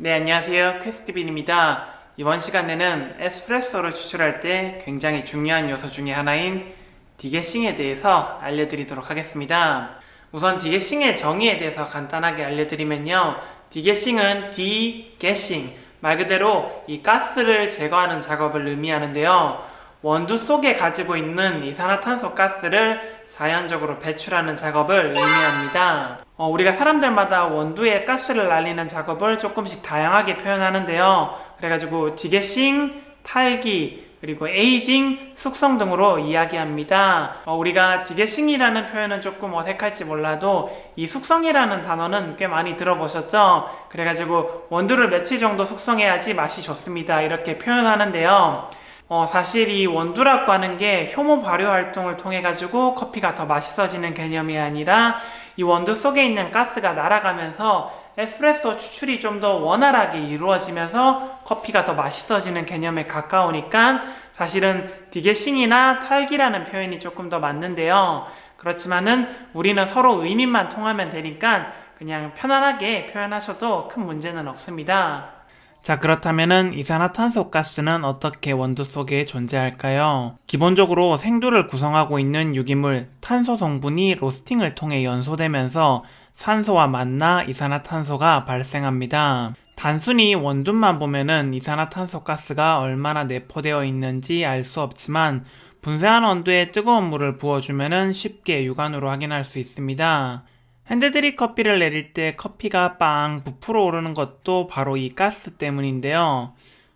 네, 안녕하세요. 퀘스트빈입니다. 이번 시간에는 에스프레소를 추출할 때 굉장히 중요한 요소 중에 하나인 디게싱에 대해서 알려드리도록 하겠습니다. 우선 디게싱의 정의에 대해서 간단하게 알려드리면요. 디게싱은 디게싱, 말 그대로 이 가스를 제거하는 작업을 의미하는데요. 원두 속에 가지고 있는 이산화탄소 가스를 자연적으로 배출하는 작업을 의미합니다. 우리가 사람들마다 원두에 가스를 날리는 작업을 조금씩 다양하게 표현하는데요. 그래가지고 디게싱, 탈기, 그리고 에이징, 숙성 등으로 이야기합니다. 우리가 디게싱이라는 표현은 조금 어색할지 몰라도 이 숙성이라는 단어는 꽤 많이 들어보셨죠? 그래가지고 원두를 며칠 정도 숙성해야지 맛이 좋습니다. 이렇게 표현하는데요. 사실 이 원두라고 하는 게 효모 발효 활동을 통해 가지고 커피가 더 맛있어지는 개념이 아니라 이 원두 속에 있는 가스가 날아가면서 에스프레소 추출이 좀 더 원활하게 이루어지면서 커피가 더 맛있어지는 개념에 가까우니까 사실은 디게싱이나 탈기라는 표현이 조금 더 맞는데요. 그렇지만은 우리는 서로 의미만 통하면 되니까 그냥 편안하게 표현하셔도 큰 문제는 없습니다. 자, 그렇다면은 이산화탄소 가스는 어떻게 원두 속에 존재할까요? 기본적으로 생두를 구성하고 있는 유기물 탄소 성분이 로스팅을 통해 연소되면서 산소와 만나 이산화탄소가 발생합니다. 단순히 원두만 보면은 이산화탄소 가스가 얼마나 내포되어 있는지 알 수 없지만 분쇄한 원두에 뜨거운 물을 부어주면은 쉽게 육안으로 확인할 수 있습니다. 핸드드립 커피를 내릴 때 커피가 빵 부풀어 오르는 것도 바로 이 가스 때문인데요.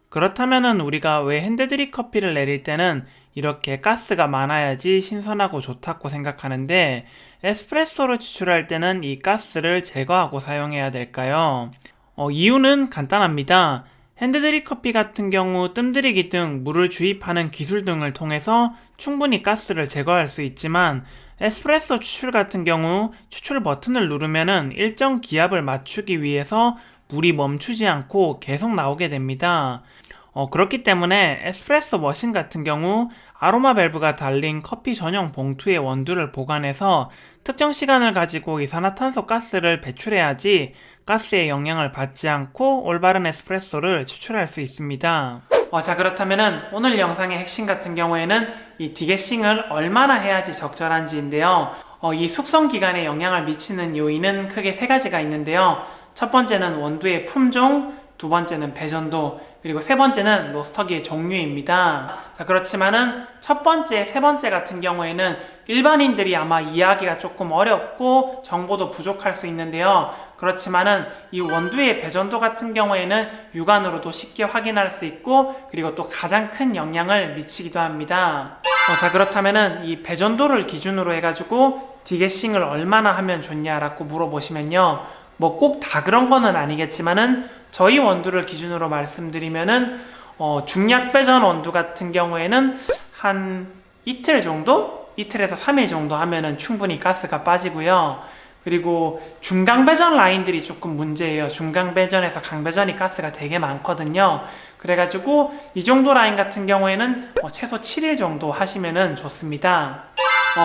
그렇다면은 우리가 왜 핸드드립 커피를 내릴 때는 이렇게 가스가 많아야지 신선하고 좋다고 생각하는데 에스프레소를 추출할 때는 이 가스를 제거하고 사용해야 될까요? 이유는 간단합니다. 핸드드립 커피 같은 경우 뜸들이기 등 물을 주입하는 기술 등을 통해서 충분히 가스를 제거할 수 있지만 에스프레소 추출 같은 경우 추출 버튼을 누르면은 일정 기압을 맞추기 위해서 물이 멈추지 않고 계속 나오게 됩니다. 그렇기 때문에 에스프레소 머신 같은 경우 아로마 밸브가 달린 커피 전용 봉투에 원두를 보관해서 특정 시간을 가지고 이산화탄소 가스를 배출해야지 가스의 영향을 받지 않고 올바른 에스프레소를 추출할 수 있습니다. 자, 그렇다면은 오늘 영상의 핵심 같은 경우에는 이 디게싱을 얼마나 해야지 적절한지인데요. 이 숙성 기간에 영향을 미치는 요인은 크게 세 가지가 있는데요. 첫 번째는 원두의 품종, 두 번째는 배전도, 그리고 세 번째는 로스터기의 종류입니다. 자, 그렇지만은 첫 번째, 세 번째 같은 경우에는 일반인들이 아마 이해하기가 조금 어렵고 정보도 부족할 수 있는데요. 그렇지만은 이 원두의 배전도 같은 경우에는 육안으로도 쉽게 확인할 수 있고 그리고 또 가장 큰 영향을 미치기도 합니다. 자, 그렇다면은 이 배전도를 기준으로 해가지고 디게싱을 얼마나 하면 좋냐라고 물어보시면요. 뭐 꼭 다 그런 거는 아니겠지만은 저희 원두를 기준으로 말씀드리면은 중약 배전 원두 같은 경우에는 한 이틀 정도? 이틀에서 3일 정도 하면은 충분히 가스가 빠지고요. 그리고 중강 배전 라인들이 조금 문제예요. 중강 배전에서 강 배전이 가스가 되게 많거든요. 그래가지고 이 정도 라인 같은 경우에는 최소 7일 정도 하시면은 좋습니다.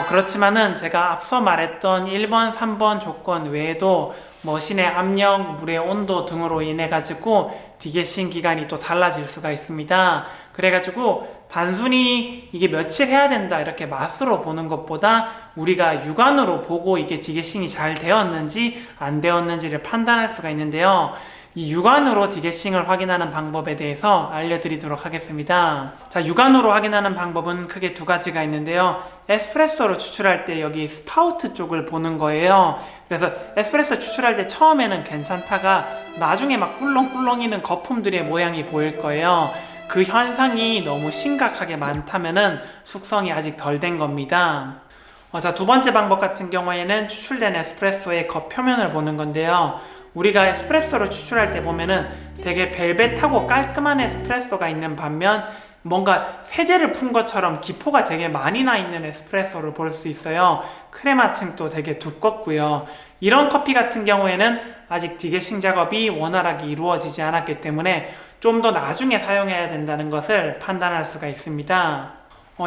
그렇지만은 제가 앞서 말했던 1번, 3번 조건 외에도 머신의 압력, 물의 온도 등으로 인해 가지고 디게싱 기간이 또 달라질 수가 있습니다. 그래가지고 단순히 이게 며칠 해야 된다 이렇게 맛으로 보는 것보다 우리가 육안으로 보고 이게 디게싱이 잘 되었는지 안 되었는지를 판단할 수가 있는데요. 이 육안으로 디게싱을 확인하는 방법에 대해서 알려드리도록 하겠습니다. 자, 육안으로 확인하는 방법은 크게 두 가지가 있는데요. 에스프레소로 추출할 때 여기 스파우트 쪽을 보는 거예요. 그래서 에스프레소 추출할 때 처음에는 괜찮다가 나중에 막 꿀렁꿀렁이는 거품들의 모양이 보일 거예요. 그 현상이 너무 심각하게 많다면은 숙성이 아직 덜 된 겁니다. 자, 두 번째 방법 같은 경우에는 추출된 에스프레소의 겉표면을 보는 건데요. 우리가 에스프레소를 추출할 때 보면은 되게 벨벳하고 깔끔한 에스프레소가 있는 반면 뭔가 세제를 푼 것처럼 기포가 되게 많이 나 있는 에스프레소를 볼 수 있어요. 크레마층도 되게 두껍고요. 이런 커피 같은 경우에는 아직 디게싱 작업이 원활하게 이루어지지 않았기 때문에 좀 더 나중에 사용해야 된다는 것을 판단할 수가 있습니다.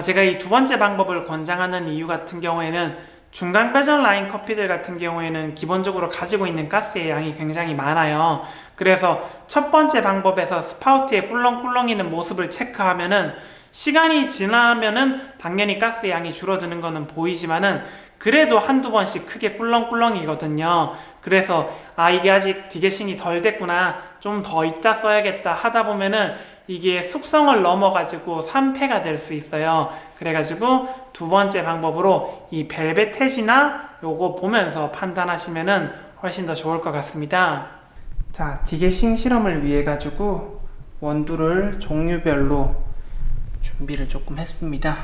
제가 이 두 번째 방법을 권장하는 이유 같은 경우에는 중간 배전 라인 커피들 같은 경우에는 기본적으로 가지고 있는 가스의 양이 굉장히 많아요. 그래서 첫 번째 방법에서 스파우트에 꿀렁꿀렁이는 모습을 체크하면은 시간이 지나면은 당연히 가스 양이 줄어드는 거는 보이지만은 그래도 한두 번씩 크게 꿀렁꿀렁이거든요. 그래서 이게 아직 디게싱이 덜 됐구나, 좀 더 이따 써야겠다 하다 보면은 이게 숙성을 넘어가지고 산패가 될 수 있어요. 그래가지고 두 번째 방법으로 이 벨벳햇이나 요거 보면서 판단하시면은 훨씬 더 좋을 것 같습니다. 자, 디게싱 실험을 위해 가지고 원두를 종류별로 준비를 조금 했습니다.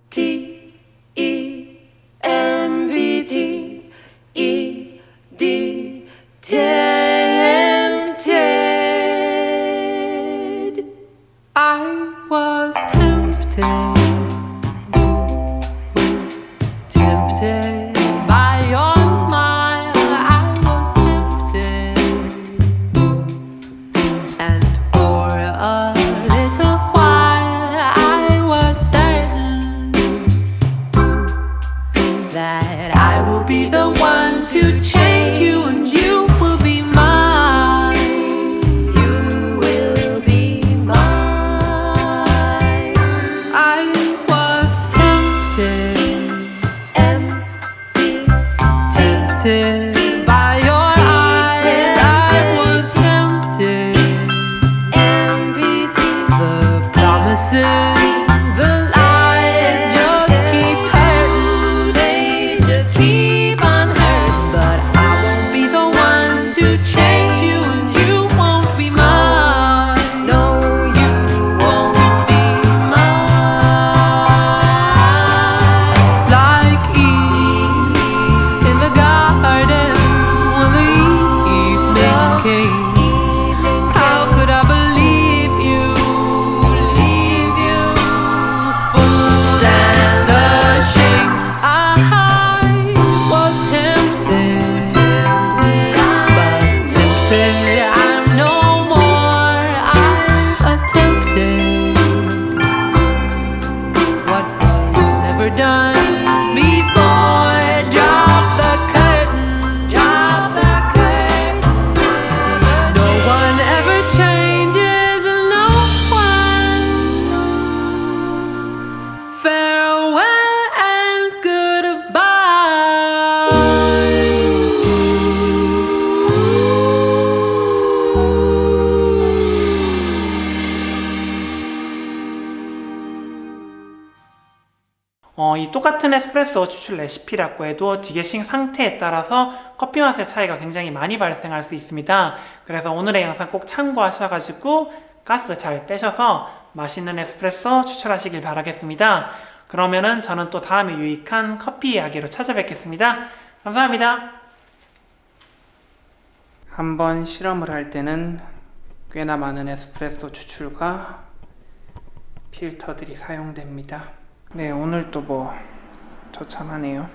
TEMPT ED tempted. I was tempted, tempted by your smile. I was tempted, and for a little while I was certain that I will be the one to change you, and you will be mine. You will be mine. I was tempted, tempted by your eyes. I was tempted, the promises, the lies just keep hurting. They just keep on hurting. But I won't be the one to change you, and you won't be mine. No, you won't be mine. Like Eve in the garden when the evening came. How could I believe you, fooled and ashamed? I was tempted, but tempted I'm no more. I've attempted what was never done before. Drop the curtain, drop the curtain. See, no one ever changes, no one. Farewell and 이 똑같은 에스프레소 추출 레시피라고 해도 디게싱 상태에 따라서 커피 맛의 차이가 굉장히 많이 발생할 수 있습니다. 그래서 오늘의 영상 꼭 참고하셔가지고 가스 잘 빼셔서 맛있는 에스프레소 추출하시길 바라겠습니다. 그러면은 저는 또 다음에 유익한 커피 이야기로 찾아뵙겠습니다. 감사합니다. 한번 실험을 할 때는 꽤나 많은 에스프레소 추출과 필터들이 사용됩니다. 네, 오늘도 뭐 처참하네요.